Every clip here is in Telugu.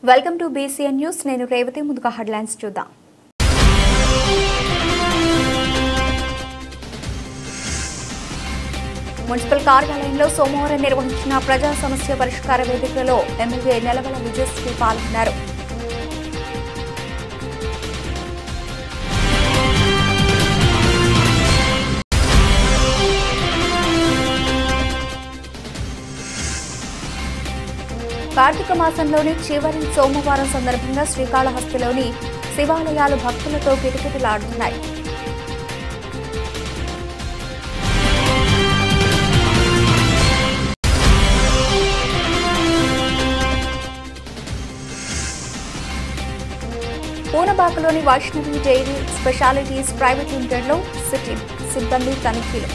Welcome to BCN news. నేను రేవతి. ముందుగా హెడ్లైన్స్ చూద్దాం. మున్సిపల్ కార్యాలయంలో సోమవారం నిర్వహించిన ప్రజా సమస్య పరిష్కార వేదికలో ఎమ్మెల్యే నెలవల విజయశ్రీ పాల్గొన్నారు. కార్తీక మాసంలోని చివరి సోమవారం సందర్భంగా శ్రీకాళహస్తిలోని శివాలయాలు భక్తులతో కిటకిటలాడుతున్నాయి. పూనబాకలోని వైష్ణవి డైరీ స్పెషాలిటీస్ ప్రైవేట్ లిమిటెడ్లో సిబ్బంది తనిఖీలు.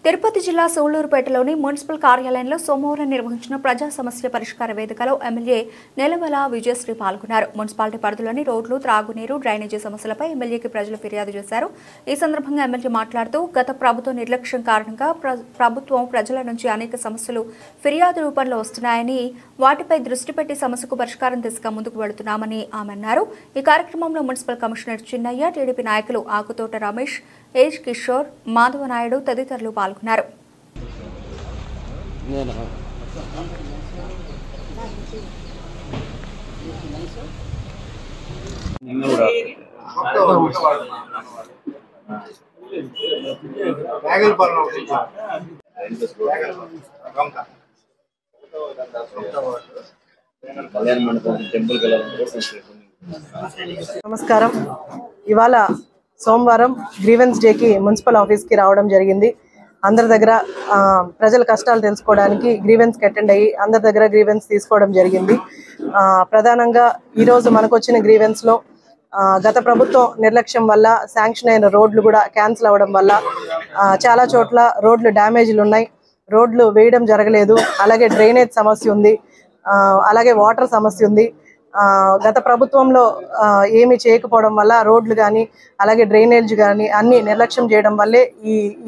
తిరుపతి జిల్లా సూళ్లూరుపేటలోని మున్సిపల్ కార్యాలయంలో సోమవారం నిర్వహించిన ప్రజా సమస్య పరిష్కార వేదికలో ఎమ్మెల్యే నెలవల విజయశ్రీ పాల్గొన్నారు. మున్సిపాలిటీ పరిధిలోని రోడ్లు, త్రాగునీరు, డ్రైనేజీ సమస్యలపై ఎమ్మెల్యేకి ప్రజలు ఫిర్యాదు చేశారు. ఈ సందర్భంగా ఎమ్మెల్యే మాట్లాడుతూ గత ప్రభుత్వ నిర్లక్ష్యం కారణంగా ప్రభుత్వం ప్రజల నుంచి అనేక సమస్యలు ఫిర్యాదు రూపంలో వస్తున్నాయని, వాటిపై దృష్టి పెట్టి సమస్యకు పరిష్కారం దిశగా ముందుకు వెళుతున్నామని ఆమె అన్నారు. ఈ కార్యక్రమంలో మున్సిపల్ కమిషనర్ చిన్నయ్య, టీడీపీ నాయకులు ఆకుతోట రమేష్, ఏజ్ కిషోర్, మాధవ నాయుడు తదితరులు పాల్గొన్నారు. నమస్కారం. ఇవాళ సోమవారం గ్రీవెన్స్ డేకి మున్సిపల్ ఆఫీస్కి రావడం జరిగింది. అందరి దగ్గర ప్రజల కష్టాలు తెలుసుకోవడానికి గ్రీవెన్స్కి అటెండ్ అయ్యి అందరి దగ్గర గ్రీవెన్స్ తీసుకోవడం జరిగింది. ప్రధానంగా ఈరోజు మనకు వచ్చిన గ్రీవెన్స్లో గత ప్రభుత్వం నిర్లక్ష్యం వల్ల శాంక్షన్ అయిన రోడ్లు కూడా క్యాన్సిల్ అవ్వడం వల్ల చాలా చోట్ల రోడ్లు డ్యామేజ్లు ఉన్నాయి, రోడ్లు వేయడం జరగలేదు. అలాగే డ్రైనేజ్ సమస్య ఉంది, అలాగే వాటర్ సమస్య ఉంది. గత ప్రభుత్వంలో ఏమీ చేయకపోవడం వల్ల రోడ్లు కానీ అలాగే డ్రైనేజ్ కానీ అన్ని నిర్లక్ష్యం చేయడం వల్లే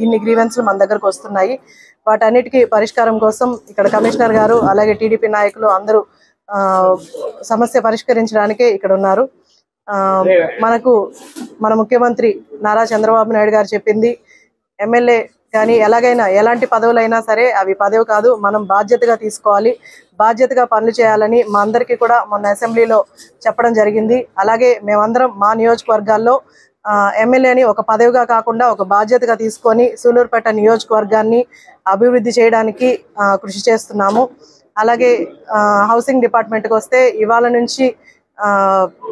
ఇన్ని గ్రీవెన్స్లు మన దగ్గరకు వస్తున్నాయి. వాటన్నిటికీ పరిష్కారం కోసం ఇక్కడ కమిషనర్ గారు అలాగే టీడీపీ నాయకులు అందరూ సమస్య పరిష్కరించడానికే ఇక్కడ ఉన్నారు. మన ముఖ్యమంత్రి నారా చంద్రబాబు నాయుడు గారు చెప్పింది, ఎమ్మెల్యే కానీ ఎలాగైనా ఎలాంటి పదవులైనా సరే అవి పదవి కాదు, మనం బాధ్యతగా తీసుకోవాలి, బాధ్యతగా పనులు చేయాలని మా అందరికీ కూడా మొన్న అసెంబ్లీలో చెప్పడం జరిగింది. అలాగే మేమందరం మా నియోజకవర్గాల్లో ఎమ్మెల్యేని ఒక పదవిగా కాకుండా ఒక బాధ్యతగా తీసుకొని సూళ్లూరుపేట నియోజకవర్గాన్ని అభివృద్ధి చేయడానికి కృషి చేస్తున్నాము. అలాగే హౌసింగ్ డిపార్ట్మెంట్కి వస్తే ఇవాళ నుంచి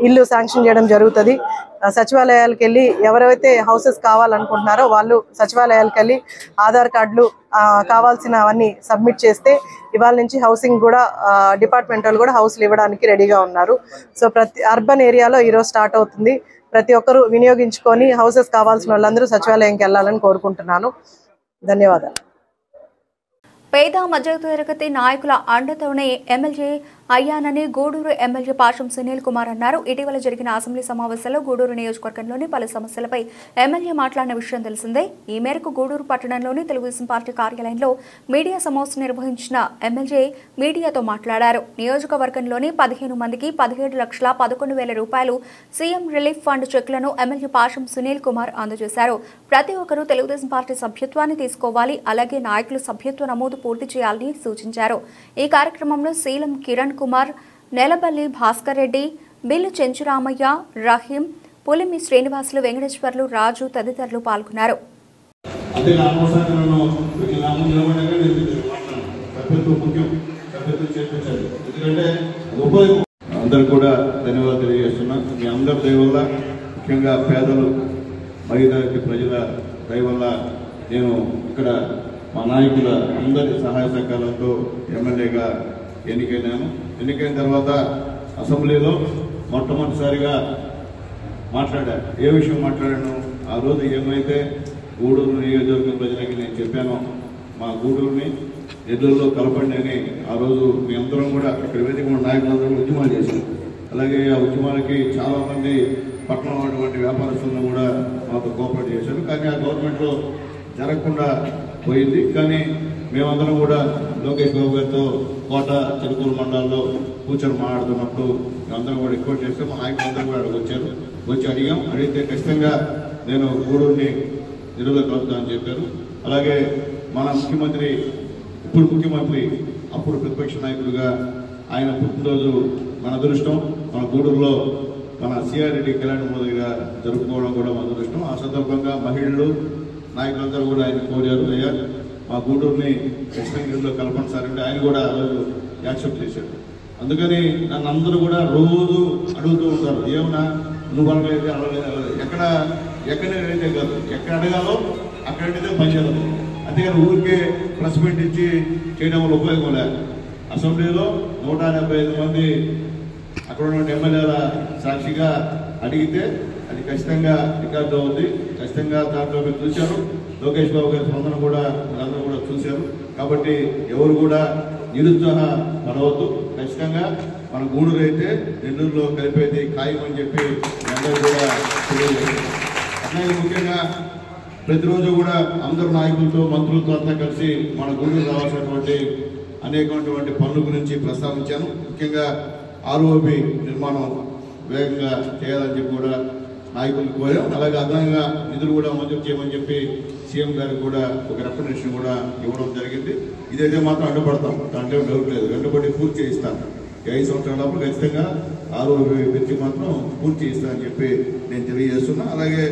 ఇల్లు శాంక్షన్ చేయడం జరుగుతుంది. సచివాలయాలకు వెళ్ళి ఎవరైతే హౌసెస్ కావాలనుకుంటున్నారో వాళ్ళు సచివాలయాలకు వెళ్ళి ఆధార్ కార్డులు కావాల్సినవన్నీ సబ్మిట్ చేస్తే ఇవాళ నుంచి హౌసింగ్ కూడా డిపార్ట్మెంట్ వాళ్ళు కూడా హౌస్లు ఇవ్వడానికి రెడీగా ఉన్నారు. సో ప్రతి అర్బన్ ఏరియాలో ఈరోజు స్టార్ట్ అవుతుంది. ప్రతి ఒక్కరూ వినియోగించుకొని హౌసెస్ కావాల్సిన వాళ్ళందరూ సచివాలయంకి వెళ్ళాలని కోరుకుంటున్నాను. ధన్యవాదాలు. పేద మధ్యతరగతి నాయకుల అండతోనే ఎమ్మెల్యే అయ్యానని గూడూరు ఎమ్మెల్యే పాషం సునీల్ కుమార్ అన్నారు. ఇటీవల జరిగిన అసెంబ్లీ సమావేశంలో గూడూరు నియోజకవర్గంలోని పలు సమస్యలపై ఎమ్మెల్యే మాట్లాడిన విషయం తెలిసిందే. ఈ మేరకు గూడూరు పట్టణంలోని తెలుగుదేశం పార్టీ కార్యాలయంలో మీడియా సమావేశం నిర్వహించిన ఎమ్మెల్యే మీడియాతో మాట్లాడారు. నియోజకవర్గంలోని 15 మందికి 17,11,000 రూపాయలు సీఎం రిలీఫ్ ఫండ్ చెక్లను ఎమ్మెల్యే పాషం సునీల్ కుమార్ అందజేశారు. ప్రతి ఒక్కరూ తెలుగుదేశం పార్టీ సభ్యత్వాన్ని తీసుకోవాలి, అలాగే నాయకులు సభ్యత్వ నమోదు పూర్తి చేయాలని సూచించారు. ఈ కార్యక్రమంలో సీలం కిరణ్ కుమార్, నెలబల్లి భాస్కర్ రెడ్డి, బిల్లు చెంచురామయ్య, రహీం, పులిమి శ్రీనివాసులు, వెంకటేశ్వర్లు, రాజు తదితరులు పాల్గొన్నారు. అందరూ కూడా ధన్యవాదాలు తెలియజేస్తున్నా. మీ అందరి దయ వల్ల, ముఖ్యంగా పేదలు మధ్యతరగతి ప్రజల దయ వల్ల నేను ఇక్కడ మా నాయకుల అందరి సహాయ సహకారాలతో ఎమ్మెల్యేగా ఎన్నికైనాను. ఎన్నికైన తర్వాత అసెంబ్లీలో మొట్టమొదటిసారిగా మాట్లాడా. ఏ విషయం మాట్లాడాను? ఆ రోజు ఏమైతే గూడూరు నియోజకవర్గం ప్రజలకి నేను చెప్పానో, మా గూడూరుని ఎదురులో కలపండి అని ఆ రోజు మీ అందరం కూడా ఇక్కడ వేదిక నాయకులందరూ ఉద్యమాలు చేశారు. అలాగే ఆ ఉద్యమాలకి చాలామంది పట్టణంలో ఉన్నటువంటి వ్యాపారస్తులను కూడా మాతో కోఆపరేట్ చేశారు. కానీ ఆ గవర్నమెంట్లో జరగకుండా పోయింది. కానీ మేమందరం కూడా లోకేష్ బాబు గారితో కోట చిలుకూరు మండలాల్లో కూర్చొని మాట్లాడుతున్నప్పుడు మేమందరం కూడా రిక్వెస్ట్ చేస్తే మా నాయకులందరూ కూడా అక్కడికి వచ్చారు. వచ్చి అడిగితే ఖచ్చితంగా నేను గూడూరుని నిరువులో కలుపుతానని చెప్పారు. అలాగే మన ముఖ్యమంత్రి, ఇప్పుడు ముఖ్యమంత్రి, అప్పుడు ప్రతిపక్ష నాయకుడిగా ఆయన పుట్టినరోజు మన అదృష్టం. మన గూడూరులో మన సిఆర్ రెడ్డి కళ్యాణ మొదలుగా జరుపుకోవడం కూడా మన అదృష్టం. ఆ సందర్భంగా మహిళలు నాయకులందరూ కూడా ఆయన కోరారు, అయ్యా మా గూడూరుని కృష్ణగిరిలో కలపండి సార్ అంటే ఆయన కూడా ఆ రోజు యాక్సెప్ట్ చేశాడు. అందుకని నన్ను అందరూ కూడా రోజు అడుగుతూ ఉంటారు, ఏమన్నా నువ్వు అడగలేదు అడగలేదు, ఎక్కడ అడిగితే కాదు, ఎక్కడ అడగాలో అక్కడ అడిగితే పనిచేయదు. అంతేగాని ఊరికే ప్రెస్ మీట్ ఇచ్చి చేయడం వల్ల ఉపయోగం లేదు. అసెంబ్లీలో 175 మంది అక్కడ ఉన్న ఎమ్మెల్యేల సాక్షిగా అడిగితే అది ఖచ్చితంగా రికార్డు అవుతుంది. ఖచ్చితంగా దాంట్లో మీరు చూశారు, లోకేష్ బాబు గారి స్పందన కూడా మీరందరూ కూడా చూశారు. కాబట్టి ఎవరు కూడా నిరుత్సాహ పడవద్దు. ఖచ్చితంగా మన గూడూరు అయితే నెల్లూరులో కలిపేది ఖాయం అని చెప్పి అందరూ కూడా తెలియజేస్తారు. అట్లాగే ముఖ్యంగా ప్రతిరోజు కూడా అందరు నాయకులతో, మంత్రులతో అంతా కలిసి మన గూడూరు రావాల్సినటువంటి అనేకమైనటువంటి పనుల గురించి ప్రస్తావించాను. ముఖ్యంగా ఆర్ఓబి నిర్మాణం వేగంగా చేయాలని చెప్పి కూడా నాయకులు కోరాం. అలాగే అదనంగా నిధులు కూడా మంజూరు చేయమని చెప్పి సీఎం గారికి కూడా ఒక రికమెండేషన్ కూడా ఇవ్వడం జరిగింది. ఇదైతే మాత్రం అడ్డుపడతాం, దాంట్లో డౌట్ లేదు. వెంటబడి పూర్తి చేయిస్తాను. 5 సంవత్సరాలప్పుడు ఖచ్చితంగా ఆర్ఓబి వ్యక్తి మాత్రం పూర్తి చేయిస్తానని చెప్పి నేను తెలియజేస్తున్నా. అలాగే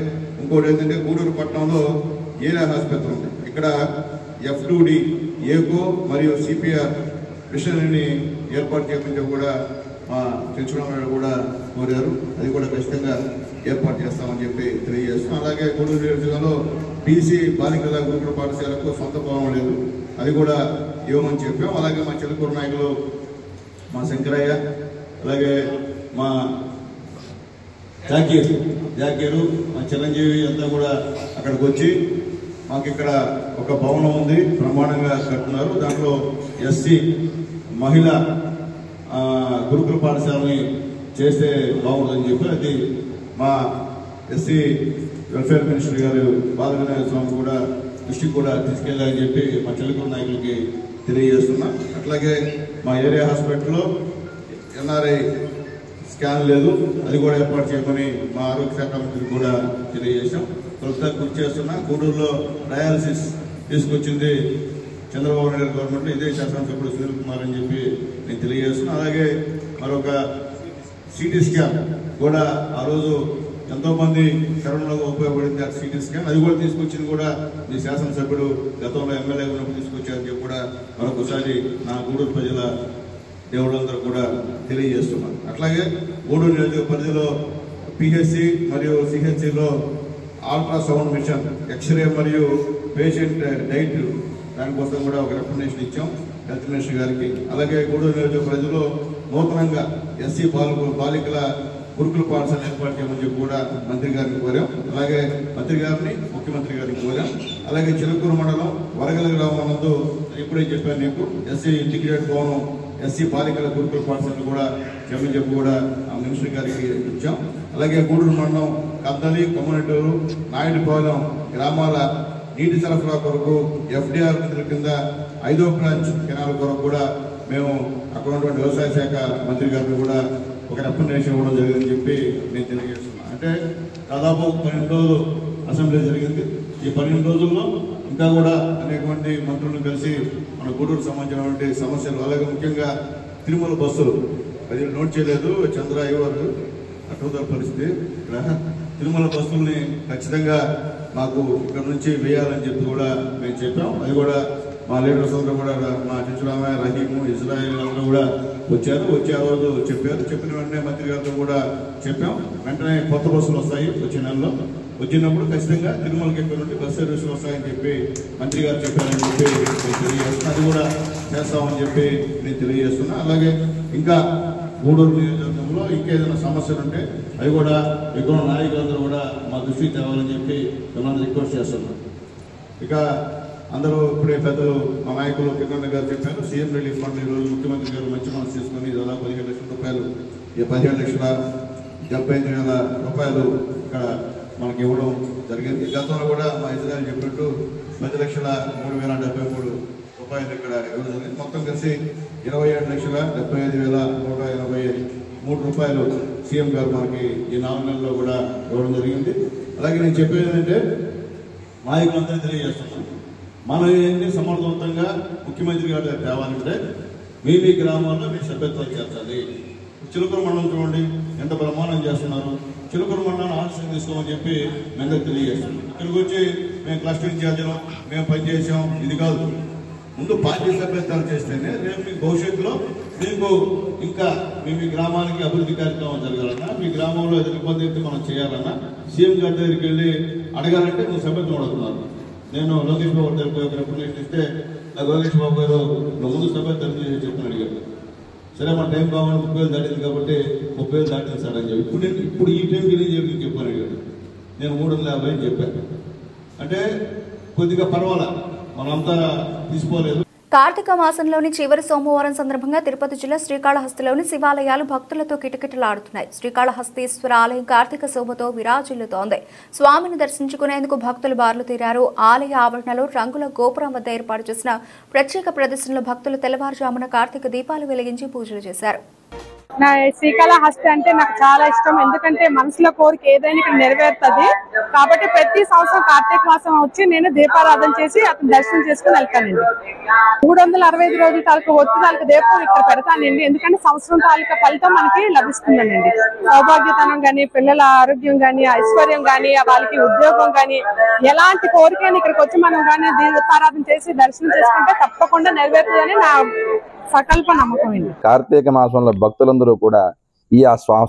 ఇంకోటి ఏంటంటే గూడూరు పట్టణంలో ఏరియా హాస్పిటల్ ఉంది. ఇక్కడ FDD, ఏకో మరియు CPR మిషనరీని ఏర్పాటు చేయమని కూడా మా చంద్రబాబు కూడా కోరారు. అది కూడా ఖచ్చితంగా ఏర్పాటు చేస్తామని చెప్పి తెలియజేస్తున్నాం. అలాగే గూడూరు నియోజకవర్గంలో BC బాలికల గురుకుల పాఠశాలకు సొంత భవనం లేదు, అది కూడా ఇవ్వమని చెప్పాం. అలాగే మా చిలుకూరు నాయకులు మా శంకరయ్య, అలాగే మా జాకీరు, మా చిరంజీవి అంతా కూడా అక్కడికి వచ్చి మాకు ఇక్కడ ఒక భవనం ఉంది, బ్రహ్మాండంగా కట్టున్నారు. దాంట్లో SC మహిళా గురుకుల పాఠశాలని చేస్తే బాగుంటుందని చెప్పి అది మా SC వెల్ఫేర్ మినిస్టర్ గారు బాలవినాయక స్వామి కూడా దృష్టికి కూడా తీసుకెళ్ళాలని చెప్పి మా చిలుకూరు నాయకులకి తెలియజేస్తున్నా. అట్లాగే మా ఏరియా హాస్పిటల్లో NRI స్కాన్ లేదు, అది కూడా ఏర్పాటు చేయమని మా ఆరోగ్య శాఖ మంత్రికి కూడా తెలియజేశాం. ప్రస్తుతం కృషి చేస్తున్నా. గూడూరులో డయాలసిస్ తీసుకొచ్చింది చంద్రబాబు నాయుడు గవర్నమెంట్, ఇదే శాసనసభ్యుడు సునీల్ కుమార్ అని చెప్పి నేను తెలియజేస్తున్నా. అలాగే మరొక CT స్కాన్ కూడా ఆ రోజు ఎంతోమంది కరోనాలో ఉపయోగపడింది. ఆ CT స్కాన్ అది కూడా తీసుకొచ్చింది కూడా మీ శాసనసభ్యుడు గతంలో ఎమ్మెల్యే ఉన్నప్పుడు తీసుకొచ్చారని చెప్పి కూడా మరొకసారి నా గూడూరు ప్రజల దేవుళ్ళందరూ కూడా తెలియజేస్తున్నారు. అట్లాగే గూడూరు నియోజక పరిధిలో PHC మరియు CHCలో అల్ట్రాసౌండ్ మిషన్, ఎక్స్రే మరియు పేషెంట్ డైట్ దానికోసం కూడా ఒక రికమెండేషన్ ఇచ్చాం హెల్త్ మినిస్టర్ గారికి. అలాగే గూడూరు నియోజక పరిధిలో నూతనంగా SC బాలికల గురుకుల పాఠశాల ఏర్పాటు చేయమని చెప్పి కూడా మంత్రి గారిని కోరాం. అలాగే మంత్రి గారిని, ముఖ్యమంత్రి గారిని కోరాం. అలాగే చిలుకూరు మండలం వరగల గ్రామం నందు ఇప్పుడే చెప్పాను నీకు SC ఇంటిగ్రేటెడ్ భవనం, SC బాలికల గురుకుల పాఠశాలను కూడా చేయమని చెప్పి కూడా ఆ మినిస్టర్ గారికి ఇచ్చాం. అలాగే గూడూరు మండలం కద్దలి, కొమ్మనటూరు, నాయుడుపాలెం గ్రామాల నీటి సరఫరా కొరకు FDR నిధుల కింద 5వ బ్రాంచ్ కెనాల్ కొరకు కూడా మేము అక్కడ ఉన్నటువంటి వ్యవసాయ శాఖ మంత్రి గారిని కూడా ఒక రికమెండేషన్ ఇవ్వడం జరిగిందని చెప్పి నేను తెలియజేస్తున్నాను. అంటే దాదాపు 12 రోజులు అసెంబ్లీ జరిగింది. ఈ 12 రోజుల్లో ఇంకా కూడా అనేకమంది మంత్రులను కలిసి మన గూడూరు సంబంధించినటువంటి సమస్యలు, అలాగే ముఖ్యంగా తిరుమల బస్సులు అది నోట్ చేయలేదు చంద్ర అయ్యవారు, అటువంటి పరిస్థితి. ఇక్కడ తిరుమల బస్సుల్ని ఖచ్చితంగా మాకు ఇక్కడ నుంచి వేయాలని చెప్పి కూడా మేము చెప్పాం. అది కూడా మా లీడర్స్ అందరూ కూడా, మా చంద్రబాబు, రహీము, ఇజ్రాయిల్ అందరూ కూడా వచ్చే రోజు చెప్పారు. చెప్పిన వెంటనే మంత్రి గారితో కూడా చెప్పాం. వెంటనే కొత్త బస్సులు వస్తాయి వచ్చే నెలలో. వచ్చినప్పుడు ఖచ్చితంగా తిరుమలకి ఇక్కడ నుండి బస్ సర్వీసులు వస్తాయని చెప్పి మంత్రి గారు చెప్పారని చెప్పి నేను తెలియజేస్తున్నా. అది కూడా చేస్తామని చెప్పి నేను తెలియజేస్తున్నా. అలాగే ఇంకా గూడూరు నియోజకవర్గంలో ఇంకేదైనా సమస్యలు ఉంటే అవి కూడా ఇక్కడ నాయకులందరూ కూడా మా దృష్టికి తేవాలని చెప్పి మిమ్మల్ని రిక్వెస్ట్ చేస్తున్నాం. ఇక అందరూ ఇప్పుడే పెద్దలు మా నాయకులు కిరణ్ గారు చెప్పారు, సీఎం రిలీఫ్ ఫండ్ ఈరోజు ముఖ్యమంత్రి గారు మంచి మనసు తీసుకుని దాదాపు 15 లక్షల రూపాయలు, ఈ 15,75,000 రూపాయలు ఇక్కడ మనకి ఇవ్వడం జరిగింది. గతంలో కూడా మా ఇజ్రాయిల్ చెప్పినట్టు 10,03,073 రూపాయలు ఇక్కడ ఇవ్వడం జరిగింది. మొత్తం కలిసి 27,75,183 రూపాయలు సీఎం గారు మనకి ఈ 4 నెలల్లో కూడా ఇవ్వడం జరిగింది. అలాగే నేను చెప్పేది ఏంటంటే నాయకులందరూ తెలియజేస్తున్నాను, మనం ఏంటి సమర్థవంతంగా ముఖ్యమంత్రి గారి దగ్గర తేవాలంటే మీ గ్రామాల్లో మీ సభ్యత్వాలు చేర్చాలి. చిలుకూరు మండలం చూడండి ఎంత ప్రమాణం చేస్తున్నారు. చిలుకూరు మండలం ఆలస్యం తీసుకోమని చెప్పి మేము తెలియజేస్తున్నాం. ఇక్కడికి వచ్చి మేము క్లస్టర్ ఇన్ఛార్జీలు మేము పనిచేసాం ఇది కాదు. ముందు పార్టీ సభ్యత్వాలు చేస్తేనే రేపు మీ భవిష్యత్తులో మీకు ఇంకా మీ గ్రామానికి అభివృద్ధి కార్యక్రమం జరగాలన్నా, మీ గ్రామంలో ఏదైనా ఇబ్బంది అయితే మనం చేయాలన్నా సీఎం గారి దగ్గరికి వెళ్ళి అడగాలంటే నువ్వు సభ్యత్వం అడుగుతున్నారు. నేను లోకేష్ బాబు దగ్గరికి ఒక రిప్రజెంట్ ఇస్తే నాకు లోకేష్ బాబు గారు ముందు సభ్యత్వం చెప్పని అడిగారు. సరే మన టైం కావాలి 30,000 దాటింది కాబట్టి 30,000 దాటింది సార్ అని చెప్పి ఇప్పుడు ఈ టైం చెప్పి చెప్పని అడిగాడు. నేను 350 అని చెప్పాను. అంటే కొద్దిగా పర్వాలా మనంతా తీసుకోలేదు. కార్తీక మాసంలోని చివరి సోమవారం సందర్భంగా తిరుపతి జిల్లా శ్రీకాళహస్తిలోని శివాలయాలు భక్తులతో కిటకిటలాడుతున్నాయి. శ్రీకాళహస్తీశ్వర ఆలయం కార్తీక శోభతో విరాజిల్లుతోంది. స్వామిని దర్శించుకునేందుకు భక్తులు బారులు తీరారు. ఆలయ ఆవరణలో రంగుల గోపురం వద్ద ఏర్పాటు చేసిన ప్రత్యేక ప్రదర్శనలో భక్తులు తెల్లవారుజామున కార్తీక దీపాలు వెలిగించి పూజలు చేశారు. నా శ్రీకాళహస్తి అంటే నాకు చాలా ఇష్టం. ఎందుకంటే మనసులో కోరిక ఏదైనా ఇక్కడ నెరవేరుతుంది. కాబట్టి ప్రతి సంవత్సరం కార్తీక మాసం వచ్చి నేను దీపారాధన చేసి అతను దర్శనం చేసుకుని వెళ్తానండి. 365 రోజుల తాలూకు ఒత్తి తాలూకు దీపం ఇక్కడ పెడతానండి. ఎందుకంటే సంవత్సరం తాలూకా ఫలితం మనకి లభిస్తుందండి. సౌభాగ్యతనం గాని, పిల్లల ఆరోగ్యం గాని, ఐశ్వర్యం గాని, వాళ్ళకి ఉద్యోగం గాని, ఎలాంటి కోరికైనా ఇక్కడికి వచ్చి మనం గానీ దీపారాధన చేసి దర్శనం చేసుకుంటే తప్పకుండా నెరవేరుతుందని నా సకల్ప నమ్మకం అండి. కార్తీక మాసంలో భక్తులందరూ కూడా ఈ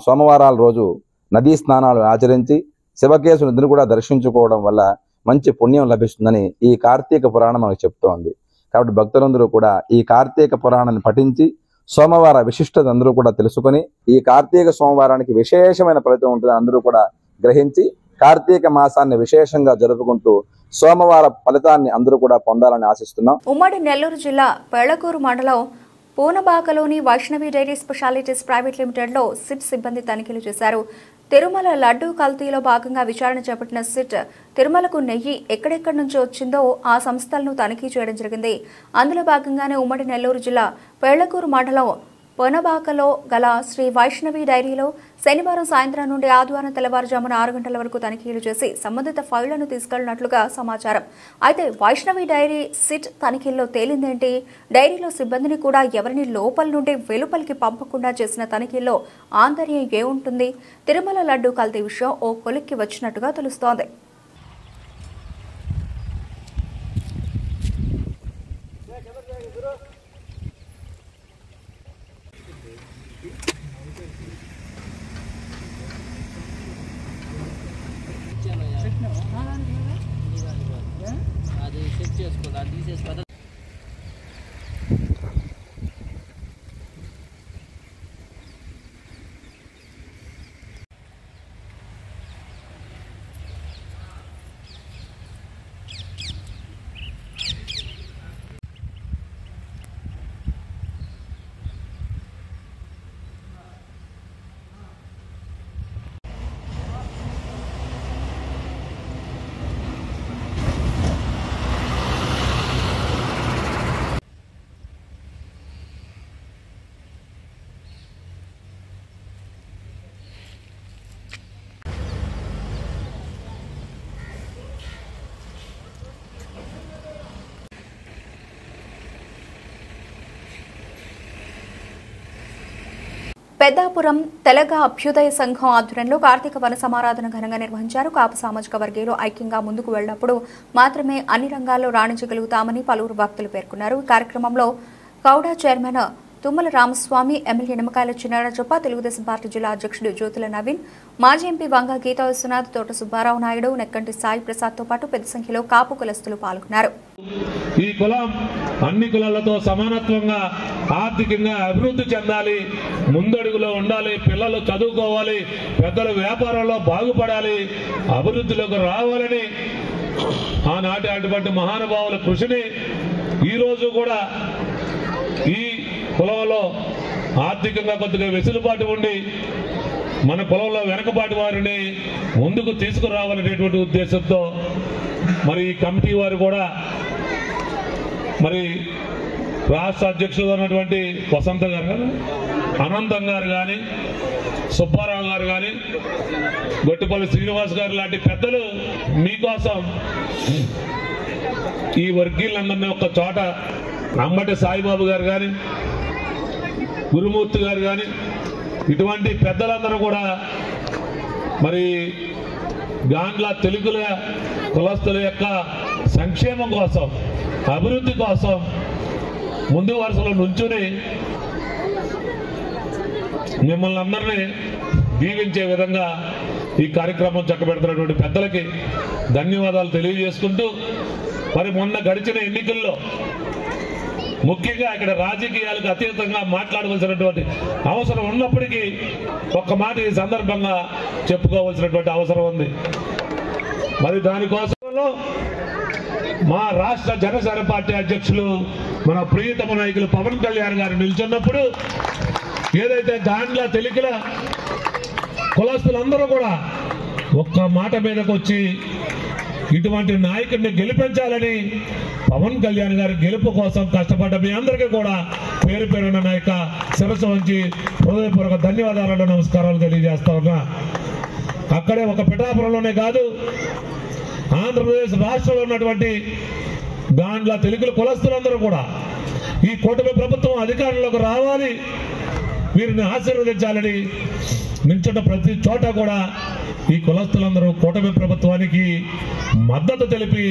సోమవారాల రోజు నదీ స్నానాలు ఆచరించి శివకేశునిధిని కూడా దర్శించుకోవడం వల్ల మంచి పుణ్యం లభిస్తుందని ఈ కార్తీక పురాణం మనకు చెప్తోంది. కాబట్టి భక్తులందరూ కూడా ఈ కార్తీక పురాణాన్ని పఠించి సోమవార విశిష్టత అందరూ కూడా తెలుసుకొని ఈ కార్తీక సోమవారానికి విశేషమైన ఫలితం ఉంటుందని అందరూ కూడా గ్రహించి కార్తీక మాసాన్ని విశేషంగా జరుపుకుంటూ సోమవార ఫలితాన్ని అందరూ కూడా పొందాలని ఆశిస్తున్నాం. ఉమ్మడి నెల్లూరు జిల్లా పెళ్లకూరు మండలం పూనబాకలోని Vaishnavi dairy specialities private limited లో సిట్ సిబ్బంది తనిఖీలు చేశారు. తిరుమల లడ్డూ కల్తీలో భాగంగా విచారణ చేపట్టిన సిట్ తిరుమలకు నెయ్యి ఎక్కడెక్కడి నుంచి వచ్చిందో ఆ సంస్థలను తనిఖీ చేయడం జరిగింది. అందులో భాగంగానే ఉమ్మడి నెల్లూరు జిల్లా పెళ్లకూరు మండలం పొనబాకలో గల శ్రీ వైష్ణవి డైరీలో శనివారం సాయంత్రం నుండి ఆదివారం తెల్లవారుజామున 6 గంటల వరకు తనిఖీలు చేసి సంబంధిత ఫైళ్లను తీసుకెళ్లినట్లుగా సమాచారం. అయితే వైష్ణవి డైరీ సిట్ తనిఖీల్లో తేలిందేంటి? డైరీలో సిబ్బందిని కూడా ఎవరిని లోపల నుండి వెలుపలికి పంపకుండా చేసిన తనిఖీల్లో ఆంతర్యం ఏముంటుంది? తిరుమల లడ్డూ కల్తీ విషయం ఓ కొలిక్కి వచ్చినట్టుగా తెలుస్తోంది. అది సెట్ చేసుకోవాలి, అది తీసేసుకోవాలి. పెద్దాపురం తెలగ అభ్యుదయ సంఘం ఆధ్వర్యంలో కార్తీక వన సమారాధన ఘనంగా నిర్వహించారు. కాపు సామాజిక వర్గీయులు ఐక్యంగా ముందుకు వెళ్లినప్పుడు మాత్రమే అన్ని రంగాల్లో రాణించగలుగుతామని పలువురు భక్తులు పేర్కొన్నారు. ఈ కార్యక్రమంలో కౌడా చైర్మన్ తుమ్మల రామస్వామి, ఎమ్మెల్యే నిమ్మకాయల చిన్నారాజప్ప, తెలుగుదేశం పార్టీ జిల్లా అధ్యక్షుడు జ్యోతుల నవీన్, మాజీ ఎంపీ వంగ గీతా విశ్వనాథ్, తోట సుబ్బారావు నాయుడు, నెక్కంటి సాయి ప్రసాద్ తో పాటు పెద్ద సంఖ్యలో కాపు కులస్తులు పాల్గొన్నారు. ఈ కులం అన్ని కులాలతో సమానత్వంగా ఆర్థికంగా అభివృద్ధి చెందాలి, ముందడుగులో ఉండాలి, పిల్లలు చదువుకోవాలి, పెద్దల వ్యాపారంలో బాగుపడాలి, అభివృద్ధిలోకి రావాలని ఆనాటి అటువంటి మహానుభావుల కృషిని ఈరోజు కూడా ఈ కులంలో ఆర్థికంగా కొద్దిగా వెసులుబాటు ఉండి మన కులంలో వెనకబాటు వారిని ముందుకు తీసుకురావాలనేటువంటి ఉద్దేశంతో మరి ఈ కమిటీ వారు కూడా మరి రాష్ట్ర అధ్యక్షులు ఉన్నటువంటి వసంత గారు కానీ, అనంతం గారు కానీ, సుబ్బారావు గారు కానీ, గొట్టిపల్లి శ్రీనివాస్ గారు లాంటి పెద్దలు మీకోసం ఈ వర్గీయులందరినీ ఒక చోట, అంబటి సాయిబాబు గారు కానీ, గురుమూర్తి గారు కానీ, ఇటువంటి పెద్దలందరూ కూడా మరి గాండ్ల తెలుగుల కులస్తుల యొక్క సంక్షేమం కోసం, అభివృద్ధి కోసం ముందు వరుసలో నుంచుని మిమ్మల్ని అందరినీ దీవించే విధంగా ఈ కార్యక్రమం చక్కబెడుతున్నటువంటి పెద్దలకి ధన్యవాదాలు తెలియజేసుకుంటూ, మరి మొన్న గడిచిన ఎన్నికల్లో ముఖ్యంగా ఇక్కడ రాజకీయాలకు అతీతంగా మాట్లాడవలసినటువంటి అవసరం ఉన్నప్పటికీ ఒక్క మాట ఈ సందర్భంగా చెప్పుకోవాల్సినటువంటి అవసరం ఉంది. మరి దానికోసం మా రాష్ట్ర జనసేన పార్టీ అధ్యక్షులు మన ప్రియతమ నాయకులు పవన్ కళ్యాణ్ గారు నిల్చున్నప్పుడు ఏదైతే గాండ్ల తెలుగుల కులస్తులందరూ కూడా ఒక్క మాట మీదకి వచ్చి ఇటువంటి నాయకుడిని గెలిపించాలని పవన్ కళ్యాణ్ గారి గెలుపు కోసం కష్టపడ్డ మీ అందరికీ కూడా పేరు పేరున నా యొక్క శిరస్సు వంచి హృదయపూర్వక ధన్యవాదాలను, నమస్కారాలు తెలియజేస్తా ఉన్నా. అక్కడే ఒక పిఠాపురంలోనే కాదు, ఆంధ్రప్రదేశ్ రాష్ట్రంలో ఉన్నటువంటి గాండ్ల తెలుగుల కులస్తులందరూ కూడా ఈ కూటమి ప్రభుత్వం అధికారంలోకి రావాలి, వీరిని ఆశీర్వదించాలని నిల్చున్న ప్రతి చోట కూడా ఈ కులస్తులందరూ కూటమి ప్రభుత్వానికి మద్దతు తెలిపి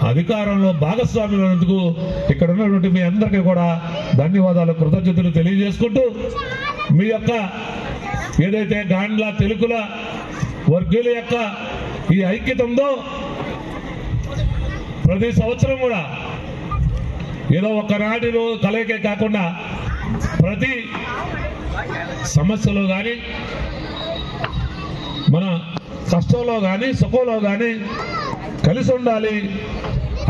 అధికారంలో భాగస్వామ్యులందుకు ఇక్కడ ఉన్నటువంటి మీ అందరికీ కూడా ధన్యవాదాలు, కృతజ్ఞతలు తెలియజేసుకుంటూ, మీ యొక్క ఏదైతే గాండ్ల తెలుగుల వర్గీయుల యొక్క ఈ ఐక్యత ఉందో ప్రతి సంవత్సరం కూడా ఏదో ఒకనాటి కలయికే కాకుండా ప్రతి సమస్యలో కానీ, మన కష్టంలో కానీ, సుఖంలో కానీ కలిసి ఉండాలి.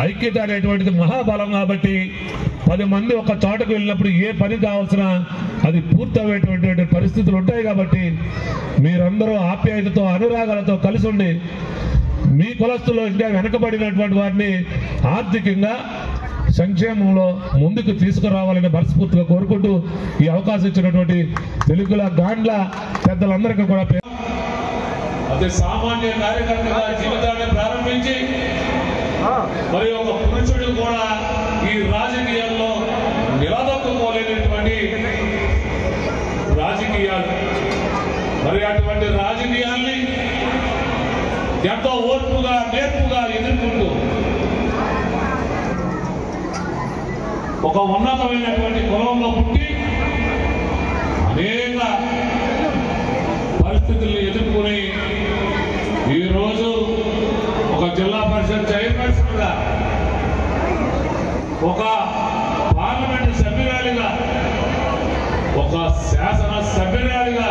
ఐక్యత అనేటువంటిది మహాబలం కాబట్టి 10 మంది ఒక చోటకు వెళ్ళినప్పుడు ఏ పని కావాల్సిన అది పూర్తయ్యేటువంటి పరిస్థితులు ఉంటాయి. కాబట్టి మీరందరూ ఆప్యాయతతో, అనురాగాలతో కలిసి ఉండి మీ కులస్తులో ఇంకా వెనకబడినటువంటి వారిని ఆర్థికంగా సంక్షేమంలో ముందుకు తీసుకురావాలని మనస్ఫూర్తిగా కోరుకుంటూ ఈ అవకాశం ఇచ్చినటువంటి తెలుగుల గాండ్ల పెద్దలందరికీ కూడా అతి సామాన్య కార్యకర్తగా జీవితాన్ని ప్రారంభించి మరి ఒక పురుషుడు కూడా ఈ రాజకీయాల్లో నిలదొక్కుకోలేనటువంటి రాజకీయాలు, మరి అటువంటి రాజకీయాల్ని ఎంతో ఓర్పుగా, నేర్పుగా ఎదుర్కొంటూ ఒక ఉన్నతమైనటువంటి కులంలో పుట్టి అనేక పరిస్థితులను ఎదుర్కొని ఈరోజు ఒక జిల్లా పరిషత్ చైర్పర్సన్గా, ఒక పార్లమెంటు సభ్యురాలిగా, ఒక శాసన సభ్యురాలిగా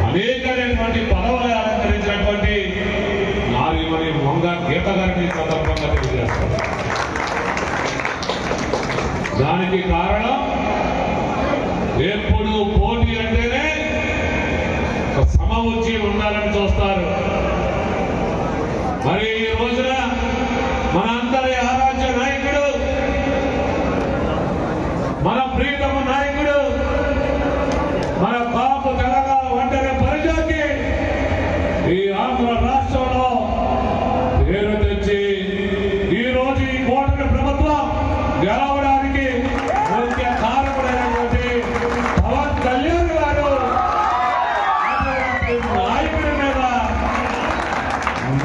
అనేకమైనటువంటి పదవులు అలంకరించినటువంటి నారీమణి మొంగ గీత గారిని సందర్భంగా తెలియజేస్తారు. దానికి కారణం ఎప్పుడు పోటీ అంటేనే సమవుచ్చి ఉండాలని చూస్తారు. మరి ఈ రోజున మన అందరి ఆరాధ్య నాయకుడు, మన ప్రియతమ నాయకుడు, మన బాపు తెలంగాణ ఒంటరి పరిజాకి ఈ ఆంధ్ర రాష్ట్రంలో పేరు తెచ్చి ఈ రోజు ఈ కూటమి ప్రభుత్వం గెలవడానికి ముఖ్య కారకుడైనటువంటి పవన్ కళ్యాణ్ గారు నాయకుడి మీద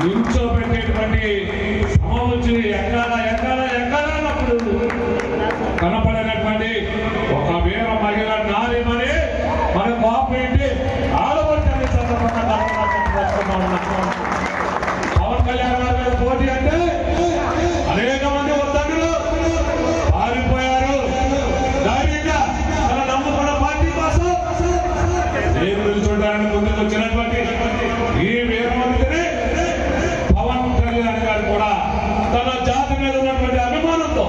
నిల్చోబెట్టేటువంటి సమవుచ్చి ఎక్కడప్పుడు కనపడినటువంటి ఒక వీర మహిళ నారీమణి మన బాపు ఇంటి ఆడవచ్చని సందర్భంగా పవన్ కళ్యాణ్ గారి మీద పోటీ అంటే అనేక మంది వద్దనులు పారిపోయారు. ధైర్యంగా తన నమ్ముకున్న పార్టీ కోసం చూడడానికి ముందుకు వచ్చినటువంటి ఈ వీరమంత్రిని పవన్ కళ్యాణ్ గారు కూడా తన జాతి మీద ఉన్నటువంటి అభిమానంతో,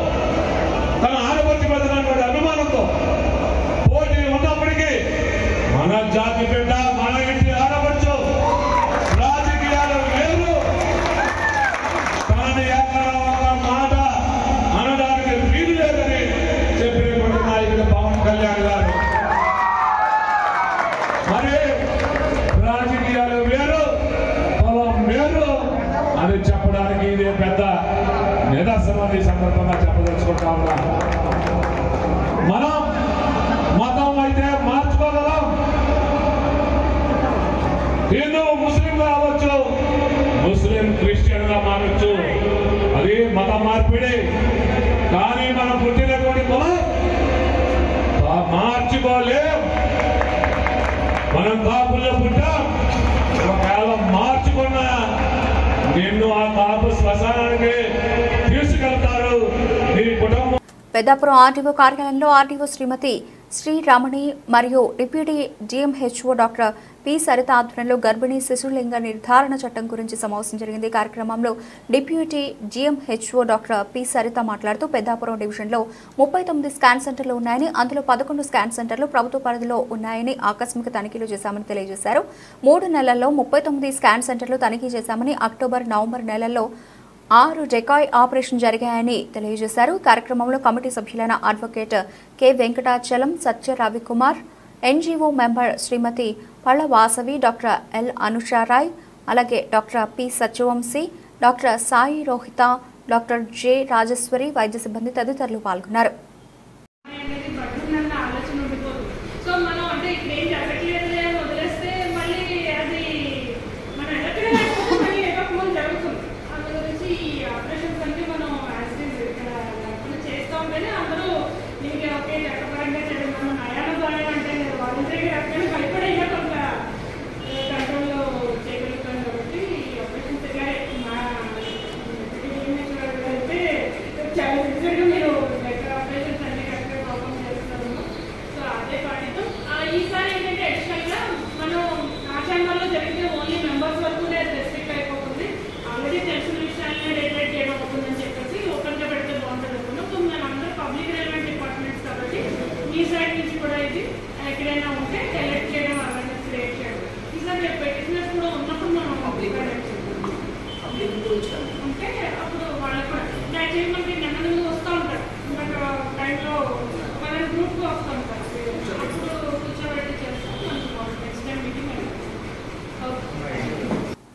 తన ఆడపడుచు మీద ఉన్నటువంటి అభిమానంతో పోటీ ఉన్నప్పటికీ మన జాతి బిడ్డ, మన ఇంటి ఆడపడుచు, రాజకీయాలు వేరు, మరి రాజకీయాలు వేరు, పొలం వేరు అని చెప్పడానికి ఇది పెద్ద నిదర్శనం. ఈ సందర్భంగా చెప్పదలుచుకుంటా ఉన్నా. మనం మతం అయితే మార్చుకోగలం. హిందూ ముస్లిం కావచ్చు, ముస్లిం క్రిస్టియన్ గా మారచ్చు, అది మత మార్పిడి. కానీ మనం పుట్టినటువంటి కులం మార్చుకోలేం. మనం కాపుల్లో పుట్టాం, ఒకవేళ మార్చుకున్నా నిన్ను ఆ కాపు శ్మశానానికి తీసుకెళ్తారు నీ కుటుంబం. పెద్దాపురం ఆర్టీఓ కార్యాలయంలో ఆర్టీఓ శ్రీమతి శ్రీ రమణి మరియు డిప్యూటీ జీఎంహెచ్ఓ డాక్టర్ పి సరిత ఆధ్వర్యంలో గర్భిణీ శిశులింగ నిర్ధారణ చట్టం గురించి సమావేశం జరిగింది. కార్యక్రమంలో డిప్యూటీ జీఎంహెచ్ఓ డాక్టర్ పి సరిత మాట్లాడుతూ పెద్దాపురం డివిజన్లో 39 స్కాన్ సెంటర్లు ఉన్నాయని, అందులో 11 స్కాన్ సెంటర్లు ప్రభుత్వ పరిధిలో ఉన్నాయని ఆకస్మిక తనిఖీలు చేశామని తెలియజేశారు. 3 నెలల్లో 39 స్కాన్ సెంటర్లు తనిఖీ చేశామని, అక్టోబర్, నవంబర్ నెలల్లో 6 డెకాయ్ ఆపరేషన్ జరిగాయని తెలియజేశారు. కార్యక్రమంలో కమిటీ సభ్యులైన advocate K Venkatachalam, Satya Ravikumar, NGO member Shrimati Palla Vasavi, doctor L Anusharai, అలాగే doctor P Satyavamshi, doctor Sai Rohitha, doctor J Rajeshwari, వైద్య సిబ్బంది తదితరులు పాల్గొన్నారు.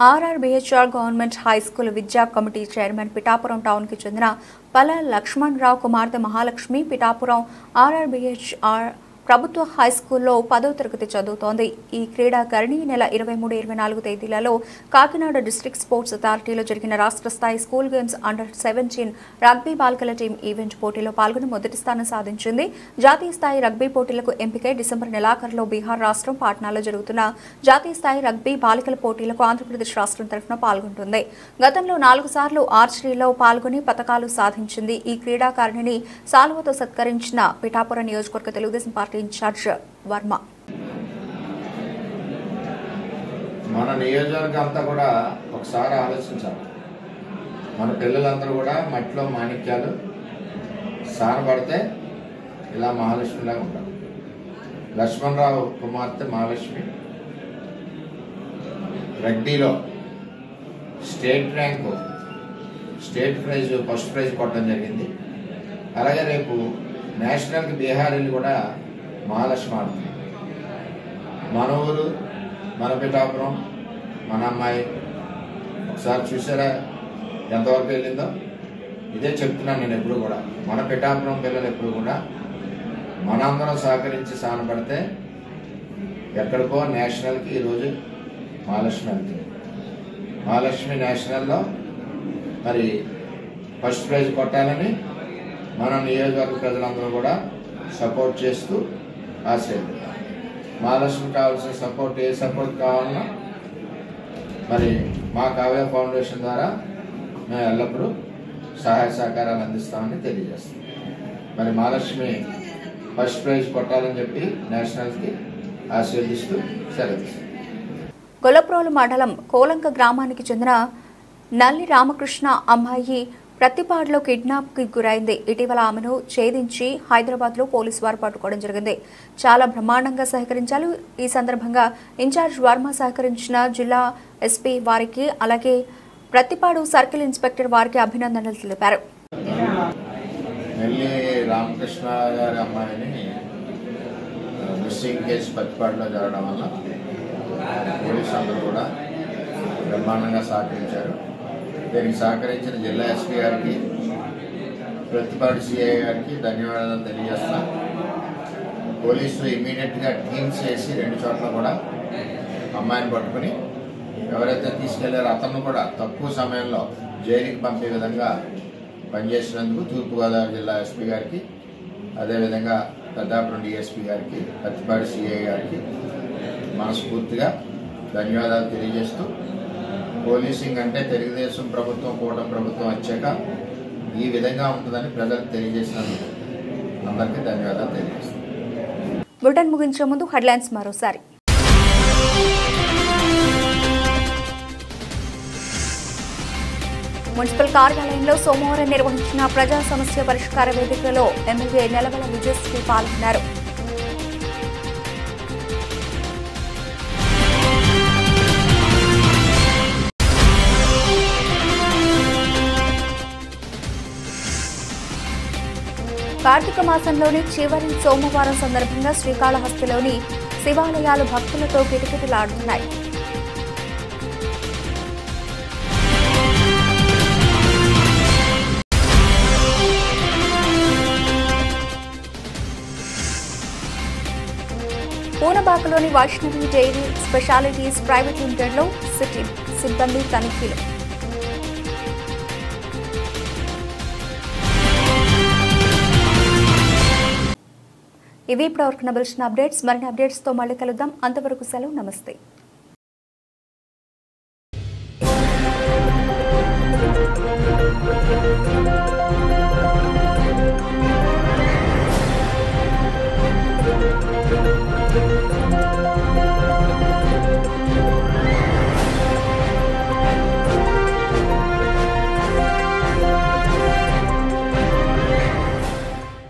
ఆర్ఆర్బీహెచ్ఆర్ గవర్నమెంట్ హై స్కూల్ విద్యా కమిటీ చైర్మన్ పిఠాపురం టౌన్ కి చెందిన పల్ల లక్ష్మణరావు కుమార్తె మహాలక్ష్మి పిఠాపురం ఆర్ఆర్బీహెచ్ఆర్ ప్రభుత్వ హై స్కూల్లో 10వ తరగతి చదువుతోంది. ఈ క్రీడాకారిణి నెల 23-24 తేదీలలో కాకినాడ డిస్ట్రిక్ట్ స్పోర్ట్స్ అథారిటీలో జరిగిన రాష్ట్ర స్థాయి స్కూల్ గేమ్స్ అండర్ 17 రగ్బీ బాలికల టీం ఈవెంట్ పోటీలో పాల్గొని మొదటి స్థానం సాధించింది. జాతీయ స్థాయి రగ్బీ పోటీలకు ఎంపికై డిసెంబర్ నెలాఖరులో బీహార్ రాష్ట్రం పాట్నాలో జరుగుతున్న జాతీయ స్థాయి రగ్బీ బాలికల పోటీలకు ఆంధ్రప్రదేశ్ రాష్ట్రం తరఫున పాల్గొంటుంది. గతంలో 4 సార్లు ఆర్చరీలో పాల్గొని పతకాలు సాధించింది. ఈ క్రీడాకారిణిని సాలువతో సత్కరించిన పిఠాపురం నియోజకవర్గ తెలుగుదేశం పార్టీ ఇన్ఛార్జ్ వర్మ. మన నియోజకవర్గం అంతా కూడా ఒకసారి ఆలోచించాలి. మన పిల్లలందరూ కూడా మట్టిలో మాణిక్యాలు సానబడితే ఇలా మహాలక్ష్మిలాగా ఉంటారు. లక్ష్మణరావు కుమార్తె మహాలక్ష్మి రగ్బీలో స్టేట్ ర్యాంకు ఫస్ట్ ప్రైజ్ కొట్టడం జరిగింది. అలాగే రేపు నేషనల్కి బీహార్ వెళ్ళి కూడా మహాలక్ష్మి ఆడుతుంది. మన ఊరు, మన పిఠాపురం, మన అమ్మాయి ఒకసారి చూసారా ఎంతవరకు వెళ్ళిందో? ఇదే చెప్తున్నాను నేను ఎప్పుడు కూడా. మన పిఠాపురం పిల్లలు ఎప్పుడు కూడా మనందరం సహకరించి సానపడితే ఎక్కడికో నేషనల్కి ఈరోజు మహాలక్ష్మి వెళ్తుంది. మహాలక్ష్మి నేషనల్లో మరి ఫస్ట్ ప్రైజ్ కొట్టాలని మన నియోజకవర్గ ప్రజలందరూ కూడా సపోర్ట్ చేస్తూ ఆశీర్వదించారు. మహాలక్ష్మి కావాల్సిన సపోర్ట్, ఏ సపోర్ట్ కావాలన్నా మరి మా కావ్య ఫౌండేషన్ ద్వారా మేము ఎల్లప్పుడూ సహాయ సహకారాలు అందిస్తామని తెలియజేస్తాం. మరి మహాలక్ష్మి ఫస్ట్ ప్రైజ్ కొట్టాలని చెప్పి నేషనల్కి ఆశీర్వదిస్తూ సెలవిస్తాం. గొల్లప్రోలు మండలం కోలంక గ్రామానికి చెందిన నల్లి రామకృష్ణ అమ్మాయి ప్రతిపాడులో కిడ్నాప్కి గురైంది. ఇటీవల ఆమెను ఛేదించి హైదరాబాద్లో పోలీసు వారు పట్టుకోవడం జరిగింది. చాలా బ్రహ్మాండంగా సహకరించారు. ఈ సందర్భంగా ఇన్ఛార్జ్ వర్మ సహకరించిన జిల్లా ఎస్పీ వారికి, అలాగే ప్రతిపాడు సర్కిల్ ఇన్స్పెక్టర్ వారికి అభినందనలు తెలిపారు. నల్లి రామకృష్ణ గారి అమ్మాయిని మిస్సింగ్ కేసు పత్తిపాడులో జరగడం వల్ల పోలీసు అందరూ కూడా బ్రహ్మాండంగా సహకరించారు. దీనికి సహకరించిన జిల్లా ఎస్పీ గారికి, ప్రతిపాడు సిఐ గారికి ధన్యవాదాలు తెలియజేస్తా. పోలీసులు ఇమీడియట్గా టీమ్స్ వేసి 2 చోట్ల కూడా అమ్మాయిని పట్టుకుని ఎవరైతే తీసుకెళ్లారో అతను కూడా తక్కువ సమయంలో జైలుకి పంపే విధంగా పనిచేసినందుకు తూర్పుగోదావరి జిల్లా ఎస్పీ గారికి, అదేవిధంగా పెద్దాపురం డిఎస్పీ గారికి, ప్రతిపాడు సిఐ గారికి మనస్ఫూర్తిగా ధన్యవాదాలు తెలియజేస్తూ, పోలీసింగ్ అంటే తెలుగుదేశం ప్రభుత్వం, కూటమి ప్రభుత్వం వచ్చాక ఈ విధంగా ఉంటుందని ప్రజలకు తెలియజేసినందుకు అందరికీ ధన్యవాదాలు తెలియజేస్తాను. బులెటిన్ ముగించే ముందు హెడ్లైన్స్ మరోసారి. మున్సిపల్ కార్యాలయంలో సోమవారం నిర్వహించిన ప్రజా సమస్య పరిష్కార వేదికలో ఎమ్మెల్యే నెలవల విజయశ్రీ పాల్గొన్నారు. కార్తీక మాసంలోని చివరి సోమవారం సందర్భంగా శ్రీకాళహస్తిలోని శివాలయాలు భక్తులతో కిటకిటలాడుతున్నాయి. పూనబాకలోని వైష్ణవి డైరీ స్పెషాలిటీస్ ప్రైవేట్ లిమిటెడ్లో సిబ్బంది తనిఖీలు. ఇవి ఇప్పటివరకు నబిల్చిన అప్డేట్స్. మరిన్ని అప్డేట్స్తో మళ్ళీ కలుద్దాం. అంతవరకు సెలవు. నమస్తే.